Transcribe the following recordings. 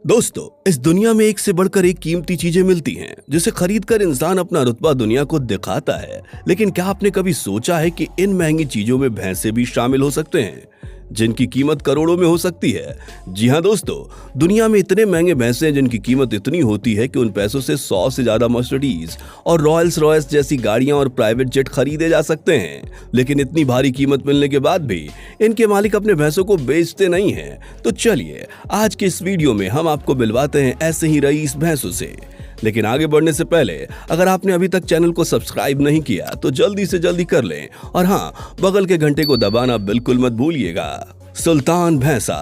दोस्तों, इस दुनिया में एक से बढ़कर एक कीमती चीजें मिलती हैं जिसे खरीदकर इंसान अपना रुतबा दुनिया को दिखाता है। लेकिन क्या आपने कभी सोचा है कि इन महंगी चीजों में भैंसे भी शामिल हो सकते हैं जिनकी कीमत करोड़ों में हो सकती है। जी हाँ दोस्तों, दुनिया में इतने महंगे भैंसे हैं जिनकी कीमत इतनी होती है कि उन पैसों से 100 से ज्यादा मर्सिडीज और रॉयल्स रॉयस जैसी गाड़ियां और प्राइवेट जेट खरीदे जा सकते हैं। लेकिन इतनी भारी कीमत मिलने के बाद भी इनके मालिक अपने भैंसों को बेचते नहीं हैं। तो चलिए आज के इस वीडियो में हम आपको मिलवाते हैं ऐसे ही रईस भैंसों से। लेकिन आगे बढ़ने से पहले अगर आपने अभी तक चैनल को सब्सक्राइब नहीं किया तो जल्दी से जल्दी कर लें और हाँ, बगल के घंटे को दबाना बिल्कुल मत भूलिएगा। सुल्तान भैंसा।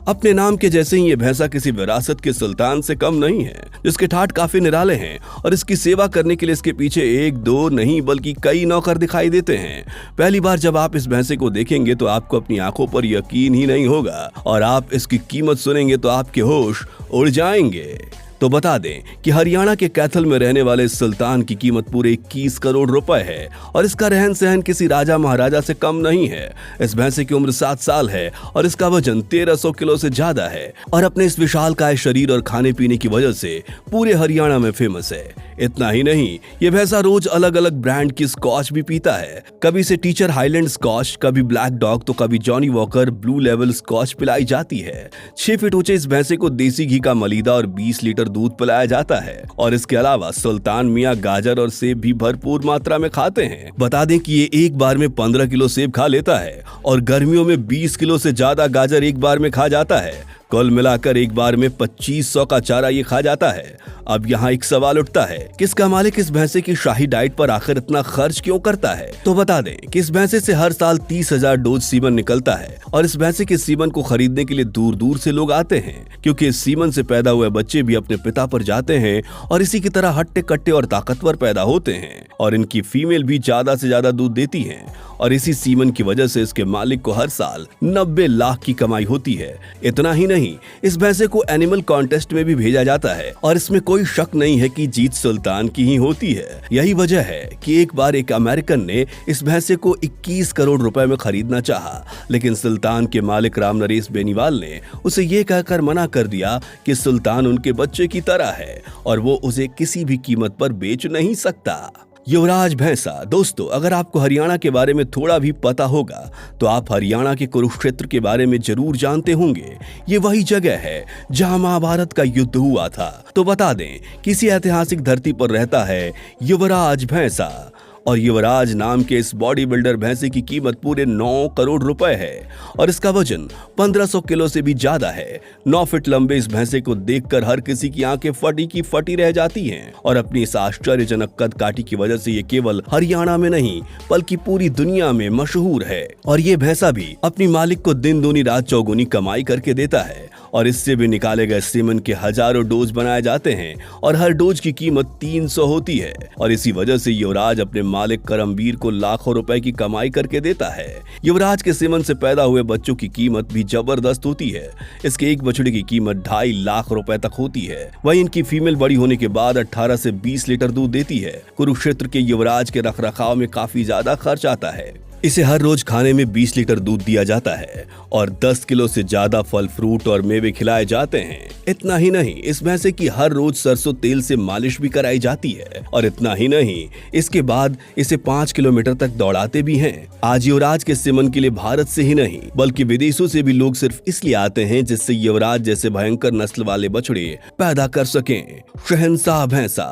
अपने नाम के जैसे ही ये भैंसा किसी विरासत के सुल्तान से कम नहीं है, जिसके ठाठ काफी निराले हैं और इसकी सेवा करने के लिए इसके पीछे एक दो नहीं बल्कि कई नौकर दिखाई देते हैं। पहली बार जब आप इस भैंसे को देखेंगे तो आपको अपनी आंखों पर यकीन ही नहीं होगा और आप इसकी कीमत सुनेंगे तो आपके होश उड़ जाएंगे। तो बता दें कि हरियाणा के कैथल में रहने वाले इस सुल्तान की कीमत पूरे 21 करोड़ रुपए है और इसका रहन सहन किसी राजा महाराजा से कम नहीं है। इस भैंसे की उम्र 7 साल है और इसका वजन 1300 किलो से ज्यादा है और अपने इस विशालकाय शरीर और खाने पीने की वजह से पूरे हरियाणा में फेमस है। इतना ही नहीं, ये भैंसा रोज अलग अलग ब्रांड की स्कॉच भी पीता है। कभी इसे टीचर हाईलैंड स्कॉच, कभी ब्लैक डॉग तो कभी जॉनी वॉकर ब्लू लेवल स्कॉच पिलाई जाती है। 6 फीट ऊंचे इस भैंसे को देसी घी का मलीदा और 20 लीटर दूध पिलाया जाता है और इसके अलावा सुल्तान मियां गाजर और सेब भी भरपूर मात्रा में खाते हैं। बता दें कि ये एक बार में 15 किलो सेब खा लेता है और गर्मियों में 20 किलो से ज्यादा गाजर एक बार में खा जाता है। कुल मिलाकर एक बार में 2500 का चारा ये खा जाता है। अब यहाँ एक सवाल उठता है कि इसका मालिक इस भैंसे की शाही डाइट पर आखिर इतना खर्च क्यों करता है। तो बता दें कि इस भैंसे से हर साल 30,000 डोज सीमन निकलता है और इस भैंसे के सीमन को खरीदने के लिए दूर दूर से लोग आते हैं, क्योंकि इस सीमन से पैदा हुए बच्चे भी अपने पिता पर जाते हैं और इसी की तरह हट्टे कट्टे और ताकतवर पैदा होते हैं और इनकी फीमेल भी ज्यादा से ज्यादा दूध देती है और इसी सीमन की वजह से इसके मालिक को हर साल 90 लाख की कमाई होती है। इतना ही नहीं, इस भैंसे को एनिमल कॉन्टेस्ट में भी भेजा जाता है और इसमें कोई शक नहीं है कि जीत सुल्तान की ही होती है। यही वजह है कि एक बार एक अमेरिकन ने इस भैंसे को 21 करोड़ रुपए में खरीदना चाहा, लेकिन सुल्तान के मालिक राम नरेश बेनीवाल ने उसे ये कहकर मना कर दिया कि सुल्तान उनके बच्चे की तरह है और वो उसे किसी भी कीमत पर बेच नहीं सकता। युवराज भैंसा। दोस्तों, अगर आपको हरियाणा के बारे में थोड़ा भी पता होगा तो आप हरियाणा के कुरुक्षेत्र के बारे में जरूर जानते होंगे। ये वही जगह है जहां महाभारत का युद्ध हुआ था। तो बता दें किसी ऐतिहासिक धरती पर रहता है युवराज भैंसा और युवराज नाम के इस बॉडी बिल्डर भैंसे की कीमत पूरे 9 करोड़ रुपए है और इसका वजन 1500 किलो से भी ज्यादा है। 9 फीट लंबे इस भैंसे को देखकर हर किसी की आंखें फटी की फटी रह जाती हैं और अपनी इस आश्चर्यजनक कद काठी की वजह से ये केवल हरियाणा में नहीं बल्कि पूरी दुनिया में मशहूर है। और ये भैंसा भी अपनी मालिक को दिन दूनी रात चौगुनी कमाई करके देता है और इससे भी निकाले गए सीमन के हजारों डोज बनाए जाते हैं और हर डोज की कीमत 300 होती है और इसी वजह से युवराज अपने मालिक करमवीर को लाखों रुपए की कमाई करके देता है। युवराज के सीमन से पैदा हुए बच्चों की कीमत भी जबरदस्त होती है। इसके एक बछड़े की कीमत 2.5 लाख रुपए तक होती है। वहीं इनकी फीमेल बड़ी होने के बाद 18 से 20 लीटर दूध देती है। कुरुक्षेत्र के युवराज के रखरखाव में काफी ज्यादा खर्च आता है। इसे हर रोज खाने में 20 लीटर दूध दिया जाता है और 10 किलो से ज्यादा फल फ्रूट और मेवे खिलाए जाते हैं। इतना ही नहीं, इस भैंसे की हर रोज सरसों तेल से मालिश भी कराई जाती है और इतना ही नहीं, इसके बाद इसे 5 किलोमीटर तक दौड़ाते भी हैं। आज युवराज के सीमन के लिए भारत से ही नहीं बल्कि विदेशों से भी लोग सिर्फ इसलिए आते हैं जिससे युवराज जैसे भयंकर नस्ल वाले बछड़े पैदा कर सकें। शहंशाह भैंसा।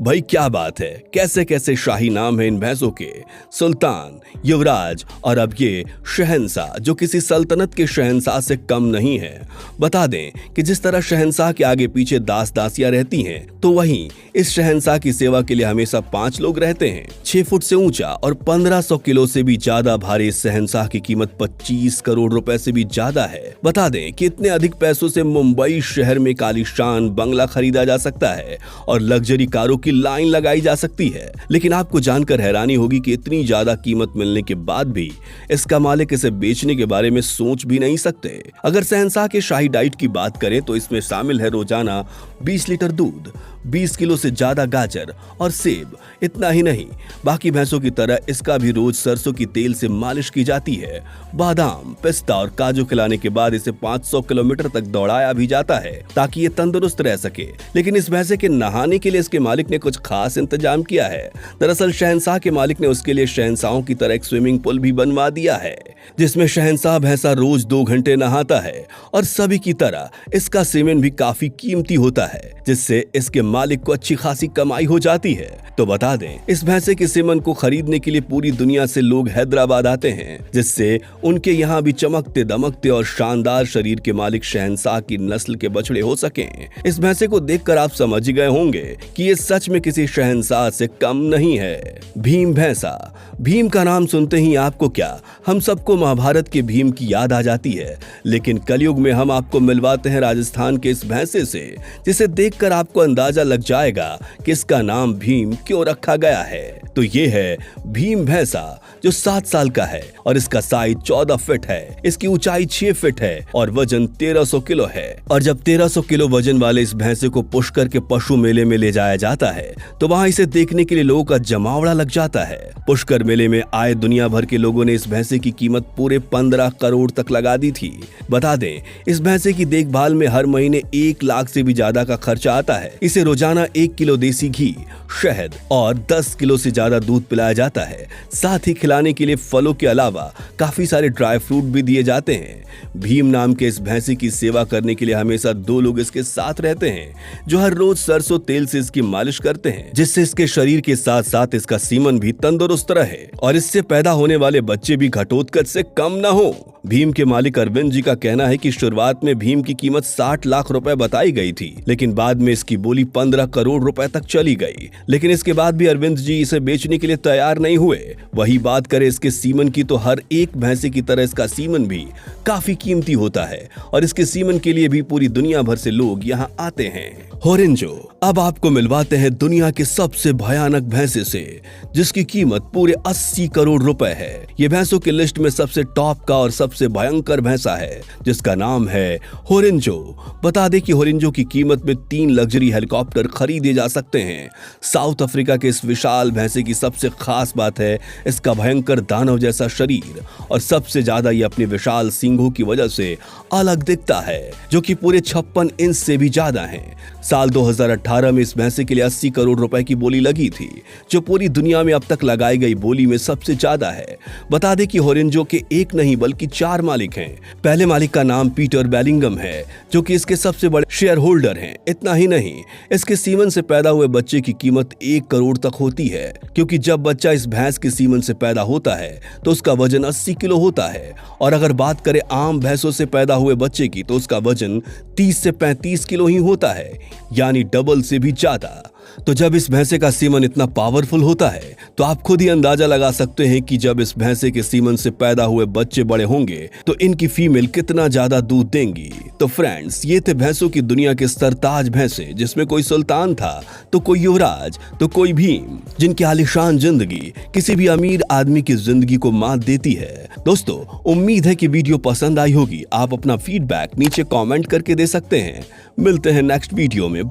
भाई क्या बात है, कैसे कैसे शाही नाम है इन भैंसों के। सुल्तान, युवराज और अब ये शहंशाह, जो किसी सल्तनत के शहंशाह से कम नहीं है। बता दें कि जिस तरह शहंशाह के आगे पीछे दास दासियां रहती हैं, तो वहीं इस शहंशाह की सेवा के लिए हमेशा 5 लोग रहते हैं। 6 फुट से ऊंचा और 1500 किलो से भी ज्यादा भारी इस शहंशाह की कीमत 25 करोड़ रुपए से भी ज्यादा है। बता दें कि इतने अधिक पैसों से मुंबई शहर में कालीशान बंगला खरीदा जा सकता है और लग्जरी कारों की लाइन लगाई जा सकती है। लेकिन आपको जानकर हैरानी होगी कि इतनी ज्यादा कीमत मिलने के बाद भी इसका मालिक इसे बेचने के बारे में सोच भी नहीं सकते। अगर शहंशाह के शाही डाइट की बात करें तो इसमें शामिल है रोजाना 20 लीटर दूध, 20 किलो से ज्यादा गाजर और सेब। इतना ही नहीं, बाकी भैंसों की तरह इसका भी रोज सरसों की तेल से मालिश की जाती है। बादाम, पिस्ता और काजू खिलाने के बाद इसे 500 किलोमीटर तक दौड़ाया भी जाता है ताकि ये तंदुरुस्त रह सके। लेकिन इस भैंसे के नहाने के लिए इसके मालिक ने कुछ खास इंतजाम किया है। दरअसल शहंशाह के मालिक ने उसके लिए शहंशाहों की तरह एक स्विमिंग पूल भी बनवा दिया है, जिसमें शहंशाह भैंसा रोज 2 घंटे नहाता है। और सभी की तरह इसका सीमेन भी काफी कीमती होता है, जिससे इसके मालिक को अच्छी खासी कमाई हो जाती है। तो बता दें, इस भैंसे के सीमन को खरीदने के लिए पूरी दुनिया से लोग हैदराबाद आते हैं, जिससे उनके यहाँ भी चमकते दमकते और शानदार शरीर के मालिक शहंशाह की नस्ल के बछड़े हो सकें। इस भैंसे को देखकर आप समझ ही गए होंगे कि ये सच में किसी शहंशाह से कम नहीं है। भीम भैंसा। भीम का नाम सुनते ही आपको क्या, हम सबको महाभारत के भीम की याद आ जाती है। लेकिन कलयुग में हम आपको मिलवाते हैं राजस्थान के इस भैंसे से, जिसे देखकर आपको अंदाजा लग जाएगा कि इसका नाम भीम क्यों रखा गया है। तो ये है भीम भैंसा, जो 7 साल का है और इसका साइज 14 फीट है। इसकी ऊंचाई 6 फीट है और वजन 1300 किलो है। और जब 1300 किलो वजन वाले इस भैंसे को पुष्कर के पशु मेले में ले जाया जाता है तो वहां इसे देखने के लिए लोगों का जमावड़ा लग जाता है। पुष्कर मेले में आए दुनिया भर के लोगों ने इस भैंसे की कीमत पूरे 15 करोड़ तक लगा दी थी। बता दें, इस भैंसे की देखभाल में हर महीने 1 लाख से भी ज्यादा का खर्चा आता है। इसे रोजाना 1 किलो देसी घी, शहद और 10 किलो से ज्यादा दूध पिलाया जाता है। साथ ही खिलाने के लिए फलों के अलावा काफी सारे ड्राई फ्रूट भी दिए जाते हैं। भीम नाम के इस भैंसे की सेवा करने के लिए हमेशा 2 लोग इसके साथ रहते हैं, जो हर रोज सरसों तेल से इसकी मालिश करते हैं, जिससे इसके शरीर के साथ साथ इसका सीमन भी तंदुरुस्त रहे और इससे पैदा होने वाले बच्चे भी घटोत्कच से कम न हो। भीम के मालिक अरविंद जी का कहना है कि शुरुआत में भीम की कीमत 60 लाख रुपए बताई गई थी, लेकिन बाद में इसकी बोली 15 करोड़ रुपए तक चली गई। लेकिन इसके बाद भी अरविंद जी इसे बेचने के लिए तैयार नहीं हुए। वही बात करें इसके सीमन की तो हर एक भैंसे की तरह इसका सीमन भी काफी कीमती होता है और इसके सीमन के लिए भी पूरी दुनिया भर से लोग यहाँ आते हैं। होरिंजो। अब आपको मिलवाते हैं दुनिया के सबसे भयानक भैंसे से, जिसकी कीमत पूरे 80 करोड़ रुपए है। ये भैंसों की लिस्ट में सबसे टॉप का और सबसे भयंकर भैंसा है, जिसका नाम है होरिंजो। बता दें कि होरिंजो की कीमत में 3 लग्जरी हेलीकॉप्टर खरीदे जा सकते हैं। साउथ अफ्रीका के इस विशाल भैंसे की सबसे खास बात है इसका भयंकर दानव जैसा शरीर, और सबसे ज्यादा ये अपने विशाल सींगों की वजह से अलग दिखता है, जो कि पूरे 56 इंच से भी ज्यादा हैं। साल 2018 में इस भैंसे के लिए 80 करोड़ रुपए की बोली लगी थी, जो पूरी दुनिया में अब तक लगाई गई बोली में सबसे ज्यादा है। बता दें कि होरिंजो के एक नहीं बल्कि 4 मालिक हैं। पहले मालिक का नाम पीटर बेलिंगम है, जो कि इसके सबसे बड़े शेयर होल्डर हैं। इतना ही नहीं, इसके सीमन से पैदा हुए बच्चे की कीमत 1 करोड़ तक होती है, क्योंकि जब बच्चा इस भैंस के सीमन से पैदा होता है तो उसका वजन 80 किलो होता है। और अगर बात करें आम भैंसों से पैदा हुए बच्चे की तो उसका वजन 30 से 35 किलो ही होता है, यानी डबल से भी ज्यादा। तो जब इस भैंसे का सीमन इतना पावरफुल होता है तो आप खुद ही अंदाजा लगा सकते हैं कि जब इस भैंसे के सीमन से पैदा हुए बच्चे बड़े होंगे तो इनकी फीमेल कितना ज्यादा दूध देंगी। तो फ्रेंड्स, ये थे भैंसों की दुनिया के सरताज भैंसे, जिसमें कोई सुल्तान था तो कोई युवराज तो कोई भीम, जिनकी आलीशान जिंदगी किसी भी अमीर आदमी की जिंदगी को मात देती है। दोस्तों, उम्मीद है कि वीडियो पसंद आई होगी। आप अपना फीडबैक नीचे कॉमेंट करके दे सकते हैं। मिलते हैं नेक्स्ट वीडियो में।